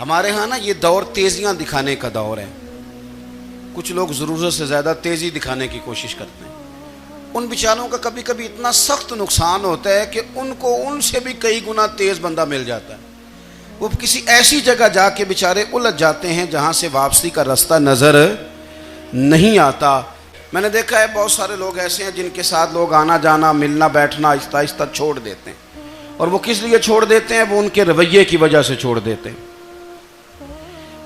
ہمارے ہاں نا یہ دور تیزیاں دکھانے کا دور ہے. کچھ لوگ ضرورت سے زیادہ تیزی دکھانے کی کوشش کرتے ہیں. ان بیچاروں کا کبھی کبھی اتنا سخت نقصان ہوتا ہے کہ ان کو ان سے بھی کئی گنا تیز بندہ مل جاتا ہے. وہ کسی ایسی جگہ جا کے بیچارے الجھ جاتے ہیں جہاں سے واپسی کا راستہ نظر نہیں آتا. میں نے دیکھا ہے بہت سارے لوگ ایسے ہیں جن کے ساتھ لوگ آنا جانا ملنا بیٹھنا آہستہ آہستہ چھوڑ دیتے ہیں. اور وہ کس لیے چھوڑ دیتے ہیں؟ وہ ان کے رویے کی وجہ سے چھوڑ دیتے ہیں,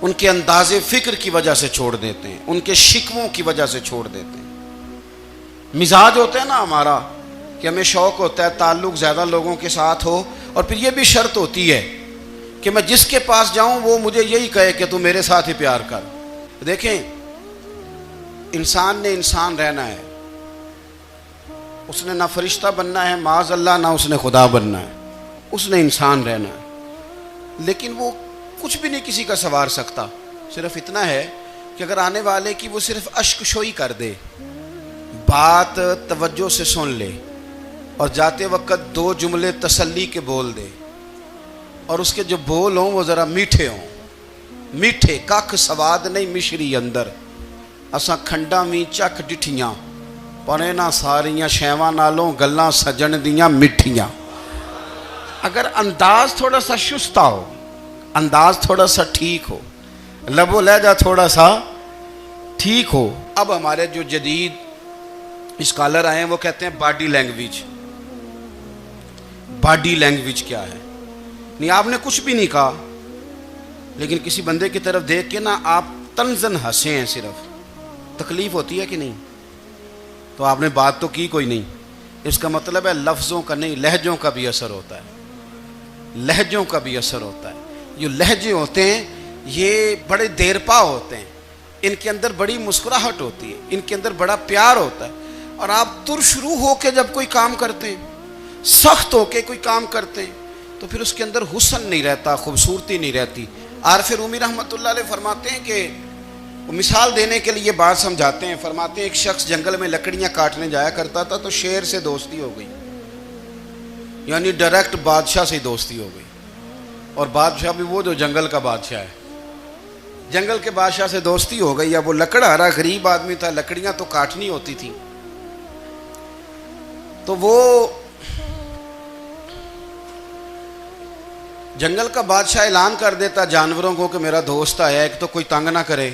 ان کے انداز فکر کی وجہ سے چھوڑ دیتے ہیں, ان کے شکووں کی وجہ سے چھوڑ دیتے ہیں. مزاج ہوتا ہے نا ہمارا کہ ہمیں شوق ہوتا ہے تعلق زیادہ لوگوں کے ساتھ ہو, اور پھر یہ بھی شرط ہوتی ہے کہ میں جس کے پاس جاؤں وہ مجھے یہی کہے کہ تو میرے ساتھ ہی پیار کر. دیکھیں, انسان نے انسان رہنا ہے, اس نے نہ فرشتہ بننا ہے معاذ اللہ, نہ اس نے خدا بننا ہے, اس نے انسان رہنا ہے. لیکن وہ کچھ بھی نہیں کسی کا سنوار سکتا. صرف اتنا ہے کہ اگر آنے والے کی وہ صرف اشک شوئی کر دے, بات توجہ سے سن لے, اور جاتے وقت دو جملے تسلی کے بول دے, اور اس کے جو بول ہوں وہ ذرا میٹھے ہوں. میٹھے کھ سواد نہیں مشری اندر, اساں کھنڈاں وی چک ڈٹھیاں, پڑے نہ ساریاں شیواں نالوں گلاں سجن دیاں مٹھیاں. اگر انداز تھوڑا سا شستہ ہو, انداز تھوڑا سا ٹھیک ہو, لب و لہجہ تھوڑا سا ٹھیک ہو. اب ہمارے جو جدید اسکالر آئے ہیں وہ کہتے ہیں باڈی لینگویج. باڈی لینگویج کیا ہے؟ نہیں, آپ نے کچھ بھی نہیں کہا, لیکن کسی بندے کی طرف دیکھ کے نا آپ تنزن ہنسے ہیں, صرف تکلیف ہوتی ہے کہ نہیں؟ تو آپ نے بات تو کی کوئی نہیں. اس کا مطلب ہے لفظوں کا نہیں, لہجوں کا بھی اثر ہوتا ہے. لہجوں کا بھی اثر ہوتا ہے. جو لہجے ہوتے ہیں یہ بڑے دیرپا ہوتے ہیں, ان کے اندر بڑی مسکراہٹ ہوتی ہے, ان کے اندر بڑا پیار ہوتا ہے. اور آپ ترشروح ہو کے جب کوئی کام کرتے ہیں, سخت ہو کے کوئی کام کرتے ہیں, تو پھر اس کے اندر حسن نہیں رہتا, خوبصورتی نہیں رہتی. عارف رومی رحمۃ اللہ علیہ فرماتے ہیں کہ وہ مثال دینے کے لیے بات سمجھاتے ہیں. فرماتے ہیں ایک شخص جنگل میں لکڑیاں کاٹنے جایا کرتا تھا تو شیر سے دوستی ہو گئی, یعنی ڈائریکٹ بادشاہ سے دوستی ہو گئی. اور بادشاہ بھی وہ جو جنگل کا بادشاہ ہے, جنگل کے بادشاہ سے دوستی ہو گئی. اب وہ لکڑہارا غریب آدمی تھا, لکڑیاں تو کاٹنی ہوتی تھی. تو وہ جنگل کا بادشاہ اعلان کر دیتا جانوروں کو کہ میرا دوست آیا, ایک تو کوئی تنگ نہ کرے,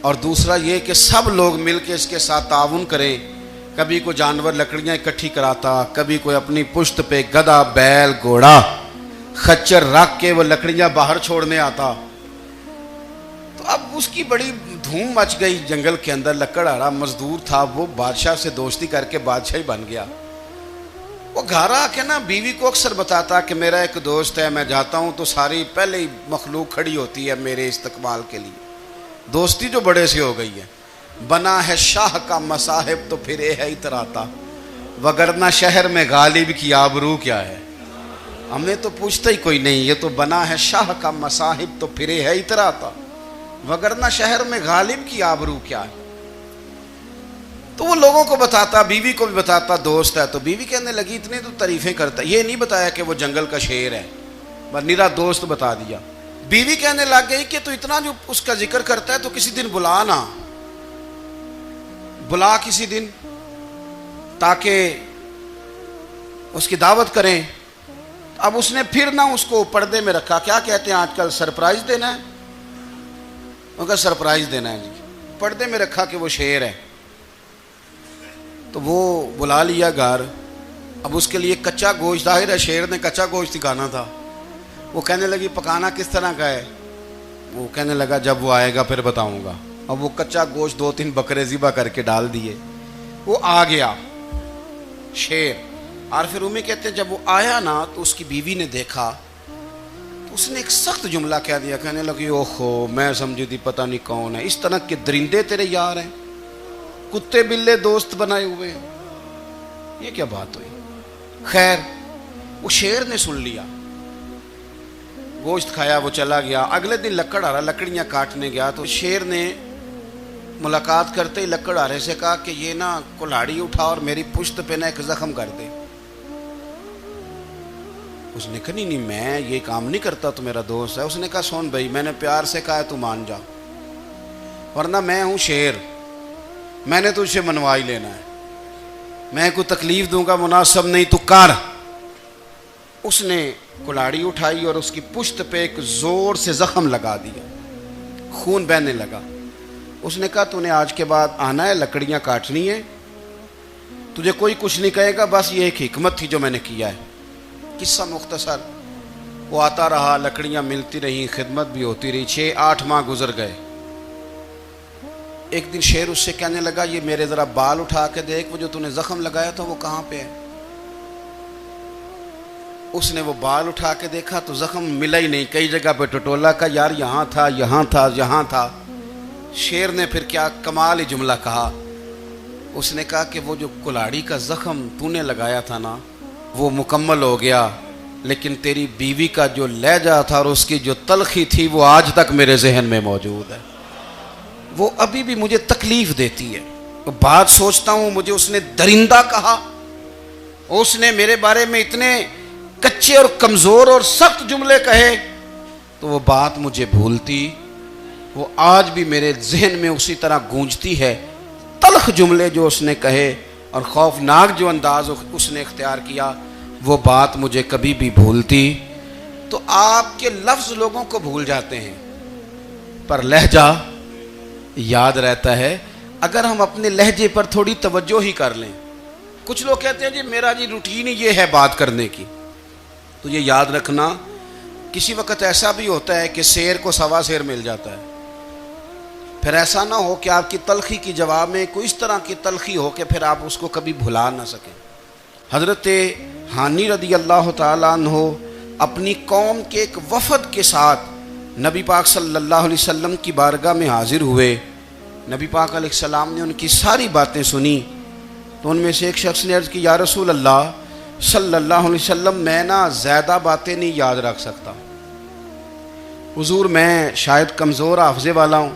اور دوسرا یہ کہ سب لوگ مل کے اس کے ساتھ تعاون کریں. کبھی کوئی جانور لکڑیاں اکٹھی کراتا, کبھی کوئی اپنی پشت پہ گدھا بیل گھوڑا خچر رکھ کے وہ لکڑیاں باہر چھوڑنے آتا. تو اب اس کی بڑی دھوم مچ گئی جنگل کے اندر. لکڑہارا مزدور تھا, وہ بادشاہ سے دوستی کر کے بادشاہ ہی بن گیا. وہ گھر آ کے نا بیوی کو اکثر بتاتا کہ میرا ایک دوست ہے, میں جاتا ہوں تو ساری پہلے ہی مخلوق کھڑی ہوتی ہے میرے استقبال کے لیے. دوستی جو بڑے سے ہو گئی ہے. بنا ہے شاہ کا مصاحب تو پھر یہ ہے اتراتا, وگرنہ شہر میں غالب کی آبرو کیا ہے. ہم نے تو پوچھتا ہی کوئی نہیں, یہ تو بنا ہے شاہ کا مصاحب تو پھر یہ ہے اتراتا, وگرنہ شہر میں غالب کی آبرو کیا ہے. تو وہ لوگوں کو بتاتا, بیوی کو بھی بتاتا دوست ہے. تو بیوی کہنے لگی اتنی تو تعریفیں کرتا, یہ نہیں بتایا کہ وہ جنگل کا شیر ہے, بس نیرا دوست بتا دیا. بیوی کہنے لگ گئی کہ تو اتنا جو اس کا ذکر کرتا ہے تو کسی دن بلا نا, بلا کسی دن تاکہ اس کی دعوت کریں. اب اس نے پھر نہ اس کو پردے میں رکھا. کیا کہتے ہیں آج کل, سرپرائز دینا ہے, ان کا سرپرائز دینا ہے جی. پردے میں رکھا کہ وہ شیر ہے. تو وہ بلا لیا گھر. اب اس کے لیے کچا گوشت, ظاہر ہے شیر نے کچا گوشت سکھانا تھا. وہ کہنے لگی پکانا کس طرح کا ہے؟ وہ کہنے لگا جب وہ آئے گا پھر بتاؤں گا. اب وہ کچا گوشت 2-3 بکرے ذبح کر کے ڈال دیے. وہ آ گیا شیر. عارف رومی کہتے ہیں جب وہ آیا نا تو اس کی بیوی نے دیکھا تو اس نے ایک سخت جملہ کہہ دیا. کہنے لگی اوہو, میں سمجھی تھی پتہ نہیں کون ہے, اس طرح کے درندے تیرے یار ہیں, کتے بلے دوست بنائے ہوئے ہیں, یہ کیا بات ہوئی. خیر وہ شیر نے سن لیا, گوشت کھایا, وہ چلا گیا. اگلے دن لکڑہارا لکڑیاں کاٹنے گیا تو شیر نے ملاقات کرتے ہی لکڑہارے سے کہا کہ یہ نا کلاڑی اٹھا اور میری پشت پہ نا ایک زخم کر دے. اس نے کہا نہیں میں یہ کام نہیں کرتا، تو میرا دوست ہے۔ اس نے کہا سن بھائی، میں نے پیار سے کہا ہے تو مان جا، ورنہ میں ہوں شیر، میں نے تجھ سے منوا ہی لینا ہے، میں کوئی تکلیف دوں گا مناسب نہیں، تو کر۔ اس نے کلاڑی اٹھائی اور اس کی پشت پہ ایک زور سے زخم لگا دیا، خون بہنے لگا۔ اس نے کہا تو نے آج کے بعد آنا ہے، لکڑیاں کاٹنی ہے، تجھے کوئی کچھ نہیں کہے گا، بس یہ ایک حکمت تھی جو میں نے کیا ہے۔ قصہ مختصر، وہ آتا رہا، لکڑیاں ملتی رہیں، خدمت بھی ہوتی رہی، 6-8 ماہ گزر گئے۔ ایک دن شیر اس سے کہنے لگا یہ میرے ذرا بال اٹھا کے دیکھ، وہ جو تو نے زخم لگایا تھا وہ کہاں پہ ہے؟ اس نے وہ بال اٹھا کے دیکھا تو زخم ملا ہی نہیں، کئی جگہ پہ ٹٹولا کا یار یہاں تھا یہاں تھا یہاں تھا۔ شیر نے پھر کیا کمال ہی جملہ کہا، اس نے کہا کہ وہ جو کلاڑی کا زخم تو نے لگایا تھا نا وہ مکمل ہو گیا، لیکن تیری بیوی کا جو لہجہ تھا اور اس کی جو تلخی تھی وہ آج تک میرے ذہن میں موجود ہے، وہ ابھی بھی مجھے تکلیف دیتی ہے۔ بات سوچتا ہوں مجھے اس نے درندہ کہا، اس نے میرے بارے میں اتنے کچے اور کمزور اور سخت جملے کہے، تو وہ بات مجھے بھولتی، وہ آج بھی میرے ذہن میں اسی طرح گونجتی ہے۔ تلخ جملے جو اس نے کہے اور خوفناک جو انداز اس نے اختیار کیا، وہ بات مجھے کبھی بھی بھولتی۔ تو آپ کے لفظ لوگوں کو بھول جاتے ہیں پر لہجہ یاد رہتا ہے، اگر ہم اپنے لہجے پر تھوڑی توجہ ہی کر لیں۔ کچھ لوگ کہتے ہیں جی میرا جی روٹین ہی یہ ہے بات کرنے کی، تو یہ یاد رکھنا کسی وقت ایسا بھی ہوتا ہے کہ شیر کو سوا شیر مل جاتا ہے، پھر ایسا نہ ہو کہ آپ کی تلخی کی جواب میں کوئی اس طرح کی تلخی ہو کہ پھر آپ اس کو کبھی بھلا نہ سکیں۔ حضرت ہانی رضی اللہ تعالیٰ عنہ اپنی قوم کے ایک وفد کے ساتھ نبی پاک صلی اللہ علیہ وسلم کی بارگاہ میں حاضر ہوئے۔ نبی پاک علیہ السلام نے ان کی ساری باتیں سنی، تو ان میں سے ایک شخص نے عرض کی یا رسول اللہ صلی اللہ علیہ وسلم، میں نا زیادہ باتیں نہیں یاد رکھ سکتا، حضور میں شاید کمزور حافظے والا ہوں،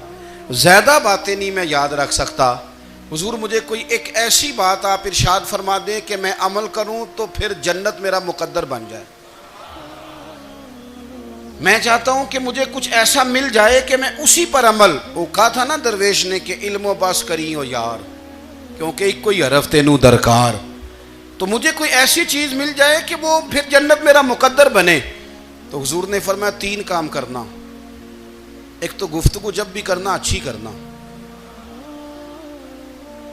زیادہ باتیں نہیں میں یاد رکھ سکتا، حضور مجھے کوئی ایک ایسی بات آپ ارشاد فرما دیں کہ میں عمل کروں تو پھر جنت میرا مقدر بن جائے۔ میں چاہتا ہوں کہ مجھے کچھ ایسا مل جائے کہ میں اسی پر عمل، وہ کہا تھا نا درویش نے کہ علم و بس کری ہو یار، کیونکہ ایک کوئی حرف تینوں درکار، تو مجھے کوئی ایسی چیز مل جائے کہ وہ پھر جنت میرا مقدر بنے۔ تو حضور نے فرمایا 3 کام کرنا، ایک تو گفتگو جب بھی کرنا اچھی کرنا،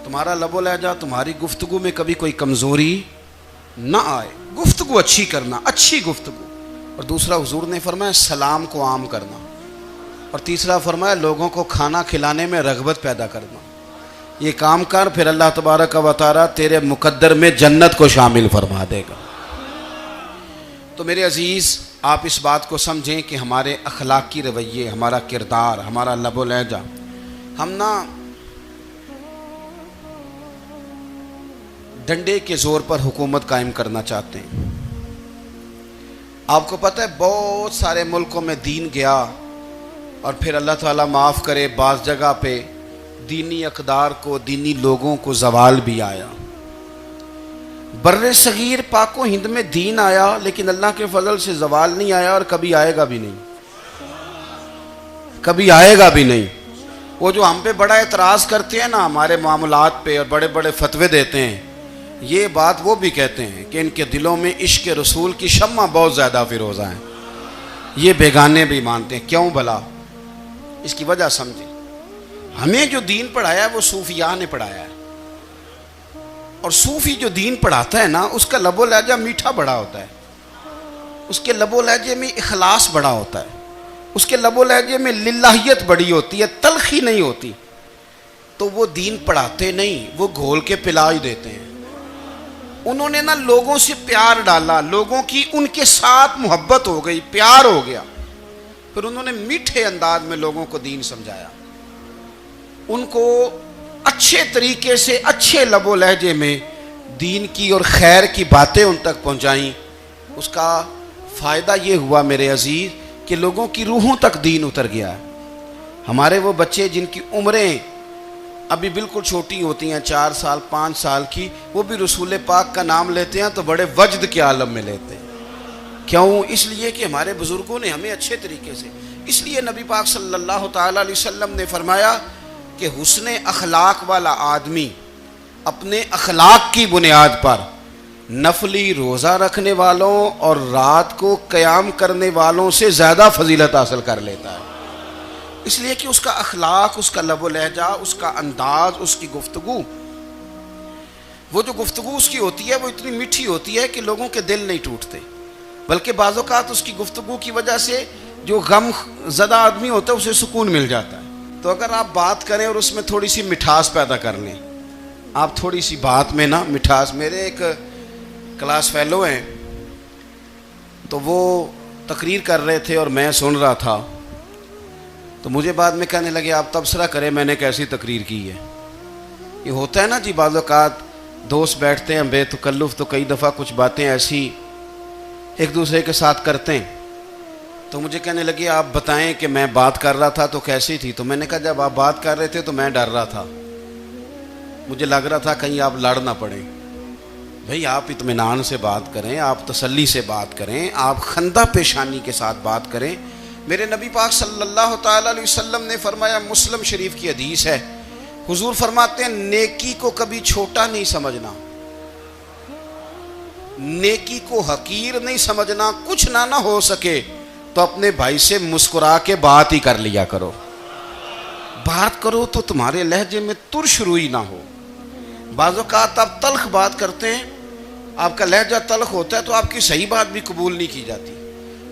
تمہارا لب و لہجہ تمہاری گفتگو میں کبھی کوئی کمزوری نہ آئے، گفتگو اچھی کرنا، اچھی گفتگو۔ اور دوسرا حضور نے فرمایا سلام کو عام کرنا، اور تیسرا فرمایا لوگوں کو کھانا کھلانے میں رغبت پیدا کرنا۔ یہ کام کر، پھر اللہ تبارک و تعالیٰ تیرے مقدر میں جنت کو شامل فرما دے گا۔ تو میرے عزیز، آپ اس بات کو سمجھیں کہ ہمارے اخلاقی رویے، ہمارا کردار، ہمارا لب و لہجہ، ہم نا ڈنڈے کے زور پر حکومت قائم کرنا چاہتے ہیں۔ آپ کو پتہ ہے بہت سارے ملکوں میں دین گیا اور پھر اللہ تعالیٰ معاف کرے بعض جگہ پہ دینی اقدار کو، دینی لوگوں کو زوال بھی آیا۔ بر صغیر پاک و ہند میں دین آیا لیکن اللہ کے فضل سے زوال نہیں آیا اور کبھی آئے گا بھی نہیں، کبھی آئے گا بھی نہیں۔ وہ جو ہم پہ بڑا اعتراض کرتے ہیں نا ہمارے معاملات پہ اور بڑے بڑے فتوے دیتے ہیں، یہ بات وہ بھی کہتے ہیں کہ ان کے دلوں میں عشق رسول کی شمع بہت زیادہ فیروزہ ہیں، یہ بیگانے بھی مانتے ہیں۔ کیوں بھلا؟ اس کی وجہ سمجھیں، ہمیں جو دین پڑھایا ہے وہ صوفیاء نے پڑھایا ہے، اور صوفی جو دین پڑھاتا ہے نا اس کا لب و لہجہ میٹھا بڑا ہوتا ہے، اس کے لب و لہجے میں اخلاص بڑا ہوتا ہے، اس کے لب و لہجے میں للہیت بڑی ہوتی ہے، تلخی نہیں ہوتی۔ تو وہ دین پڑھاتے نہیں، وہ گھول کے پلا ہی دیتے ہیں۔ انہوں نے نا لوگوں سے پیار ڈالا، لوگوں کی ان کے ساتھ محبت ہو گئی، پیار ہو گیا، پھر انہوں نے میٹھے انداز میں لوگوں کو دین سمجھایا، ان کو اچھے طریقے سے اچھے لب و لہجے میں دین کی اور خیر کی باتیں ان تک پہنچائیں۔ اس کا فائدہ یہ ہوا میرے عزیز کہ لوگوں کی روحوں تک دین اتر گیا ہے۔ ہمارے وہ بچے جن کی عمریں ابھی بالکل چھوٹی ہوتی ہیں، 4 سال 5 سال کی، وہ بھی رسول پاک کا نام لیتے ہیں تو بڑے وجد کے عالم میں لیتے ہیں کیوں؟ اس لیے کہ ہمارے بزرگوں نے ہمیں اچھے طریقے سے، اس لیے نبی پاک صلی اللہ تعالیٰ علیہ وسلم نے فرمایا کہ حسن اخلاق والا آدمی اپنے اخلاق کی بنیاد پر نفلی روزہ رکھنے والوں اور رات کو قیام کرنے والوں سے زیادہ فضیلت حاصل کر لیتا ہے، اس لیے کہ اس کا اخلاق، اس کا لب و لہجہ، اس کا انداز، اس کی گفتگو، وہ جو گفتگو اس کی ہوتی ہے وہ اتنی میٹھی ہوتی ہے کہ لوگوں کے دل نہیں ٹوٹتے، بلکہ بعض اوقات اس کی گفتگو کی وجہ سے جو غم زدہ آدمی ہوتا ہے اسے سکون مل جاتا ہے۔ تو اگر آپ بات کریں اور اس میں تھوڑی سی مٹھاس پیدا کر لیں، آپ تھوڑی سی بات میں نا مٹھاس، میرے ایک کلاس فیلو ہیں تو وہ تقریر کر رہے تھے اور میں سن رہا تھا، تو مجھے بعد میں کہنے لگے آپ تبصرہ کریں میں نے کیسی تقریر کی ہے۔ یہ ہوتا ہے نا جی، بعض اوقات دوست بیٹھتے ہیں بے تکلف تو کئی دفعہ کچھ باتیں ایسی ایک دوسرے کے ساتھ کرتے ہیں، تو مجھے کہنے لگے آپ بتائیں کہ میں بات کر رہا تھا تو کیسی تھی؟ تو میں نے کہا جب آپ بات کر رہے تھے تو میں ڈر رہا تھا، مجھے لگ رہا تھا کہیں آپ لڑ نہ پڑیں۔ بھئی آپ اطمینان سے بات کریں، آپ تسلی سے بات کریں، آپ خندہ پیشانی کے ساتھ بات کریں۔ میرے نبی پاک صلی اللہ تعالیٰ علیہ وسلم نے فرمایا، مسلم شریف کی حدیث ہے، حضور فرماتے ہیں نیکی کو کبھی چھوٹا نہیں سمجھنا، نیکی کو حقیر نہیں سمجھنا، کچھ نہ ہو سکے تو اپنے بھائی سے مسکرا کے بات ہی کر لیا کرو، بات کرو تو تمہارے لہجے میں ترش روئی نہ ہو۔ بعض اوقات آپ تلخ بات کرتے ہیں، آپ کا لہجہ تلخ ہوتا ہے تو آپ کی صحیح بات بھی قبول نہیں کی جاتی،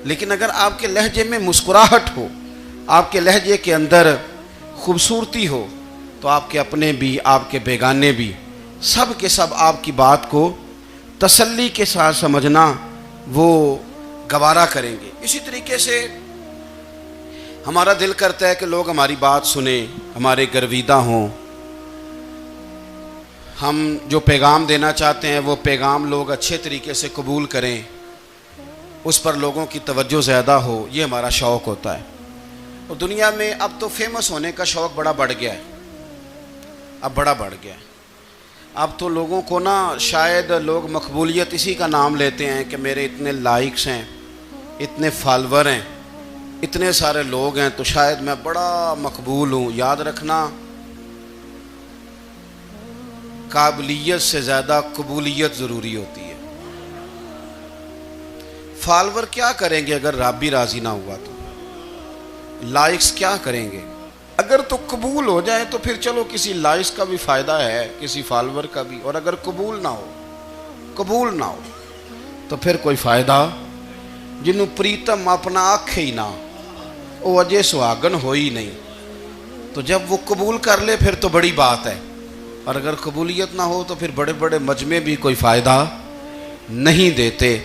لیکن اگر آپ کے لہجے میں مسکراہٹ ہو، آپ کے لہجے کے اندر خوبصورتی ہو، تو آپ کے اپنے بھی، آپ کے بیگانے بھی، سب کے سب آپ کی بات کو تسلی کے ساتھ سمجھنا وہ گوارا کریں گے۔ اسی طریقے سے ہمارا دل کرتا ہے کہ لوگ ہماری بات سنیں، ہمارے گرویدہ ہوں، ہم جو پیغام دینا چاہتے ہیں وہ پیغام لوگ اچھے طریقے سے قبول کریں، اس پر لوگوں کی توجہ زیادہ ہو، یہ ہمارا شوق ہوتا ہے۔ اور دنیا میں اب تو فیمس ہونے کا شوق بڑا بڑھ گیا ہے، اب بڑا بڑھ گیا ہے۔ اب تو لوگوں کو نا شاید لوگ مقبولیت اسی کا نام لیتے ہیں کہ میرے اتنے لائکس ہیں، اتنے فالور ہیں، اتنے سارے لوگ ہیں تو شاید میں بڑا مقبول ہوں۔ یاد رکھنا، قابلیت سے زیادہ قبولیت ضروری ہوتی ہے۔ فالور کیا کریں گے اگر رب بھی راضی نہ ہوا تو؟ لائکس کیا کریں گے؟ اگر تو قبول ہو جائے تو پھر چلو کسی لائکس کا بھی فائدہ ہے، کسی فالور کا بھی، اور اگر قبول نہ ہو تو پھر کوئی فائدہ، جنوں پریتم اپنا آنکھ ہی نہ وہ اجے سہاگن ہو ہی نہیں، تو جب وہ قبول کر لے پھر تو بڑی بات ہے، اور اگر قبولیت نہ ہو تو پھر بڑے بڑے مجمع بھی کوئی فائدہ نہیں دیتے۔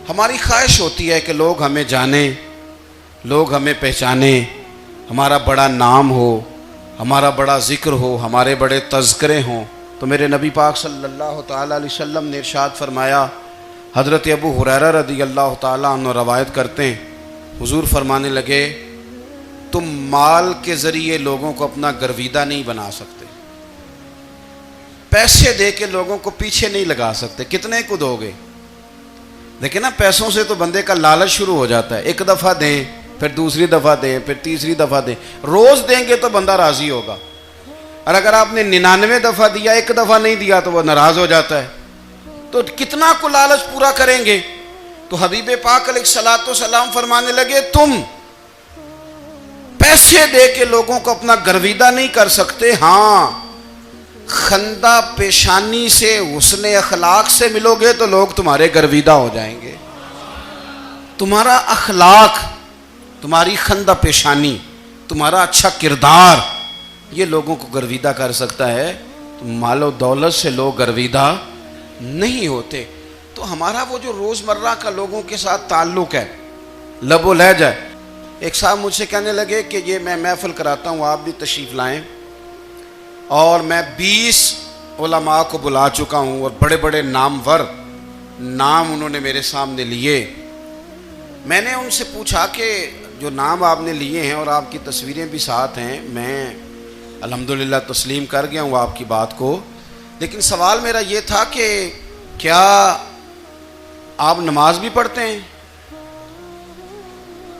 ہماری خواہش ہوتی ہے کہ لوگ ہمیں جانیں، لوگ ہمیں پہچانیں، ہمارا بڑا نام ہو، ہمارا بڑا ذکر ہو، ہمارے بڑے تذکرے ہوں۔ تو میرے نبی پاک صلی اللہ تعالیٰ علیہ وسلم نے ارشاد فرمایا، حضرت ابو ہریرہ رضی اللہ تعالیٰ عنہ روایت کرتے ہیں، حضور فرمانے لگے، تم مال کے ذریعے لوگوں کو اپنا گرویدہ نہیں بنا سکتے، پیسے دے کے لوگوں کو پیچھے نہیں لگا سکتے۔ کتنے کو دو گے؟ دیکھیں نا، پیسوں سے تو بندے کا لالچ شروع ہو جاتا ہے، ایک دفعہ دیں، پھر دوسری دفعہ دیں، پھر تیسری دفعہ دیں، روز دیں گے تو بندہ راضی ہوگا، اور اگر آپ نے 99 دفعہ دیا، ایک دفعہ نہیں دیا تو وہ ناراض ہو جاتا ہے، تو کتنا کو لالچ پورا کریں گے؟ تو حبیب پاک علیہ الصلوۃ والسلام فرمانے لگے، تم پیسے دے کے لوگوں کو اپنا گرویدہ نہیں کر سکتے، ہاں خندہ پیشانی سے، حسن اخلاق سے ملو گے تو لوگ تمہارے گرویدہ ہو جائیں گے۔ تمہارا اخلاق، تمہاری خندہ پیشانی، تمہارا اچھا کردار، یہ لوگوں کو گرویدہ کر سکتا ہے۔ مال و دولت سے لوگ گرویدہ نہیں ہوتے۔ تو ہمارا وہ جو روزمرہ کا لوگوں کے ساتھ تعلق ہے، لب و لہجہ ہے۔ ایک صاحب مجھ سے کہنے لگے کہ یہ میں محفل کراتا ہوں، آپ بھی تشریف لائیں، اور میں 20 علماء کو بلا چکا ہوں، اور بڑے بڑے نامور نام انہوں نے میرے سامنے لیے۔ میں نے ان سے پوچھا کہ جو نام آپ نے لیے ہیں اور آپ کی تصویریں بھی ساتھ ہیں، میں الحمدللہ تسلیم کر گیا ہوں آپ کی بات کو، لیکن سوال میرا یہ تھا کہ کیا آپ نماز بھی پڑھتے ہیں؟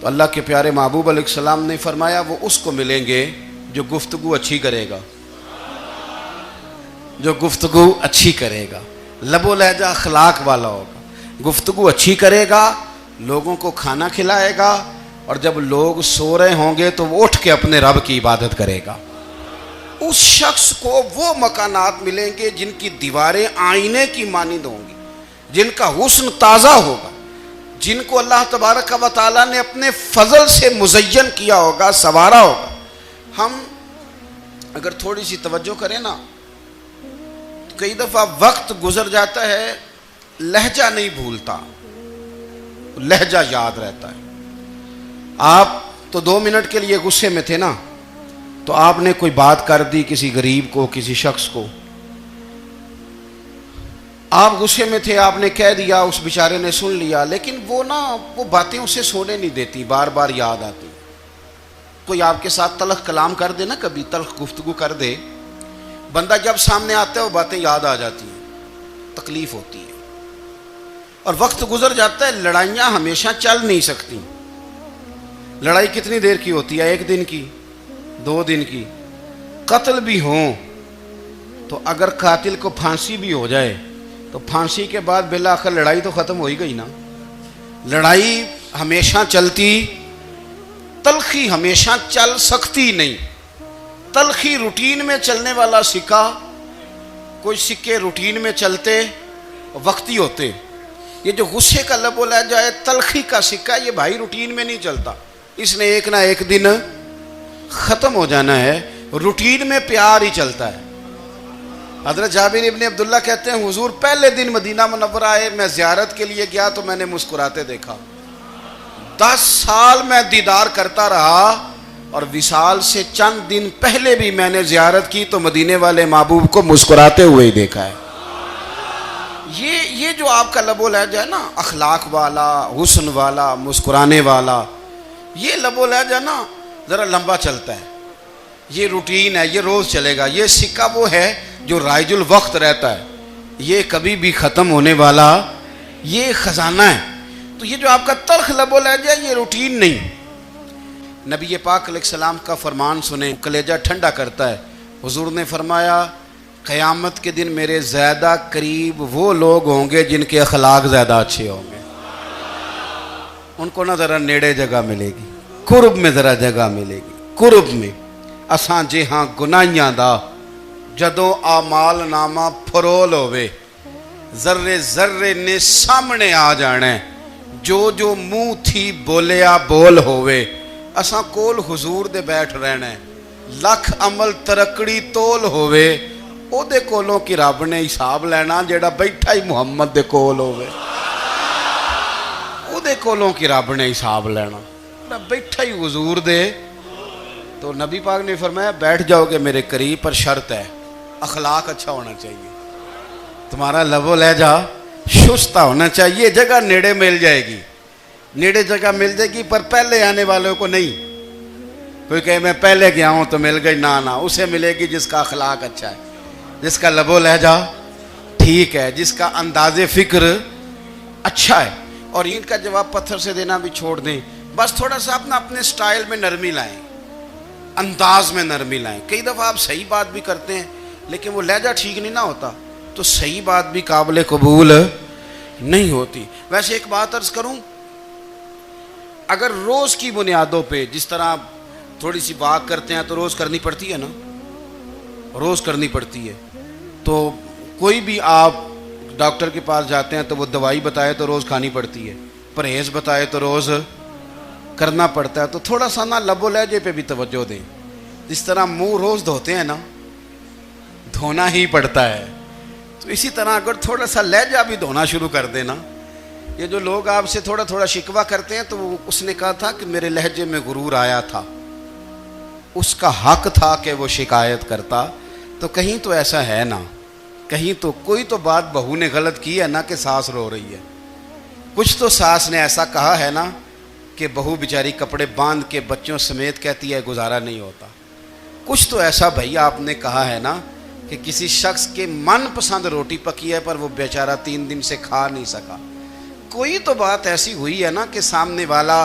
تو اللہ کے پیارے محبوب علیہ السلام نے فرمایا وہ اس کو ملیں گے جو گفتگو اچھی کرے گا، جو گفتگو اچھی کرے گا، لب و لہجہ اخلاق والا ہوگا، گفتگو اچھی کرے گا، لوگوں کو کھانا کھلائے گا، اور جب لوگ سو رہے ہوں گے تو وہ اٹھ کے اپنے رب کی عبادت کرے گا۔ اس شخص کو وہ مکانات ملیں گے جن کی دیواریں آئینے کی مانند ہوں گی، جن کا حسن تازہ ہوگا، جن کو اللہ تبارک و تعالیٰ نے اپنے فضل سے مزین کیا ہوگا، سنوارا ہوگا۔ ہم اگر تھوڑی سی توجہ کریں نا، کئی دفعہ وقت گزر جاتا ہے، لہجہ نہیں بھولتا، لہجہ یاد رہتا ہے۔ آپ تو 2 منٹ کے لیے غصے میں تھے نا، تو آپ نے کوئی بات کر دی کسی غریب کو، کسی شخص کو، آپ غصے میں تھے، آپ نے کہہ دیا، اس بیچارے نے سن لیا، لیکن وہ باتیں اسے سونے نہیں دیتی، بار بار یاد آتی۔ کوئی آپ کے ساتھ تلخ کلام کر دے نا، کبھی تلخ گفتگو کر دے، بندہ جب سامنے آتا ہے وہ باتیں یاد آ جاتی ہیں، تکلیف ہوتی ہے، اور وقت گزر جاتا ہے۔ لڑائیاں ہمیشہ چل نہیں سکتی۔ لڑائی کتنی دیر کی ہوتی ہے؟ 1 دن کی، 2 دن کی۔ قتل بھی ہوں تو اگر قاتل کو پھانسی بھی ہو جائے تو پھانسی کے بعد بالآخر لڑائی تو ختم ہو ہی گئی نا۔ لڑائی ہمیشہ چلتی، تلخی ہمیشہ چل سکتی نہیں۔ تلخی روٹین میں چلنے والا سکہ، کوئی سکے روٹین میں چلتے وقتی ہوتے، یہ جو غصے کا لب و لہجہ ہے، تلخی کا سکہ، یہ بھائی روٹین میں نہیں چلتا، اس نے ایک نہ ایک دن ختم ہو جانا ہے۔ روٹین میں پیار ہی چلتا ہے۔ حضرت جابر ابن عبداللہ کہتے ہیں حضور پہلے دن مدینہ منورہ آئے، میں زیارت کے لیے گیا تو میں نے مسکراتے دیکھا۔ 10 سال میں دیدار کرتا رہا، اور وصال سے چند دن پہلے بھی میں نے زیارت کی تو مدینے والے محبوب کو مسکراتے ہوئے ہی دیکھا ہے۔ یہ جو آپ کا لب و لہجہ ہے نا، اخلاق والا، حسن والا، مسکرانے والا، یہ لب و لہجہ نا ذرا لمبا چلتا ہے، یہ روٹین ہے، یہ روز چلے گا۔ یہ سکہ وہ ہے جو رائج الوقت رہتا ہے، یہ کبھی بھی ختم ہونے والا یہ خزانہ ہے۔ تو یہ جو آپ کا تلخ لب و لہجہ ہے، یہ روٹین نہیں۔ نبی پاک علیہ السلام کا فرمان سنیں، کلیجہ ٹھنڈا کرتا ہے۔ حضور نے فرمایا قیامت کے دن میرے زیادہ قریب وہ لوگ ہوں گے جن کے اخلاق زیادہ اچھے ہوں گے، ان کو نہ ذرا نیڑے جگہ ملے گی، قرب میں ذرا جگہ ملے گی، قرب میں۔ اساں جے ہاں گناہیاں دا جدوں آمال نامہ پھرول ہوئے، ذرے ذرے نے سامنے آ جانے، جو منہ تھی بولیا بول ہوئے، اساں کول حضور دے بیٹھ رہنے، لکھ عمل ترکڑی تول ہوئے، او دے کولوں کی رب نے حساب لینا جیڑا بیٹھا ہی محمد دے کول ہوئے، او دے کولوں کی رب نے حساب لینا، بیٹھا ہی حضور دے۔ تو نبی پاک نے فرمایا بیٹھ جاؤ گے میرے قریب، پر شرط ہے اخلاق اچھا ہونا چاہیے، تمہارا لب و لہجہ شستہ ہونا چاہیے، جگہ نیڑے مل جائے گی، نیڑے جگہ مل جائے گی، پر پہلے آنے والوں کو نہیں۔ کوئی کہے میں پہلے گیا ہوں تو مل گئی، نہ اسے ملے گی جس کا اخلاق اچھا ہے، جس کا لب و لہجہ ٹھیک ہے، جس کا انداز فکر اچھا ہے۔ اور ان کا جواب پتھر سے دینا بھی چھوڑ دیں، بس تھوڑا سا اپنے سٹائل میں نرمی لائیں، انداز میں نرمی لائیں۔ کئی دفعہ آپ صحیح بات بھی کرتے ہیں لیکن وہ لہجہ ٹھیک نہیں نہ ہوتا تو صحیح بات بھی قابل قبول نہیں ہوتی۔ ویسے ایک بات عرض کروں، اگر روز کی بنیادوں پہ جس طرح تھوڑی سی واک کرتے ہیں تو روز کرنی پڑتی ہے نا، روز کرنی پڑتی ہے، تو کوئی بھی آپ ڈاکٹر کے پاس جاتے ہیں تو وہ دوائی بتائے تو روز کھانی پڑتی ہے، پرہیز بتائے تو روز کرنا پڑتا ہے، تو تھوڑا سا نا لب و لہجے پہ بھی توجہ دیں۔ جس طرح منہ روز دھوتے ہیں نا، دھونا ہی پڑتا ہے، تو اسی طرح اگر تھوڑا سا لہجہ بھی دھونا شروع کر دینا۔ یہ جو لوگ آپ سے تھوڑا تھوڑا شکوہ کرتے ہیں، تو اس نے کہا تھا کہ میرے لہجے میں غرور آیا تھا، اس کا حق تھا کہ وہ شکایت کرتا، تو کہیں تو ایسا ہے نا، کہیں تو کوئی تو بات بہو نے غلط کی ہے نا کہ ساس رو رہی ہے، کچھ تو ساس نے ایسا کہا ہے نا کہ بہو بیچاری کپڑے باندھ کے بچوں سمیت کہتی ہے گزارا نہیں ہوتا، کچھ تو ایسا بھائی آپ نے کہا ہے نا کہ کسی شخص کے من پسند روٹی پکی ہے پر وہ بیچارہ 3 دن سے کھا نہیں سکا، کوئی تو بات ایسی ہوئی ہے نا کہ سامنے والا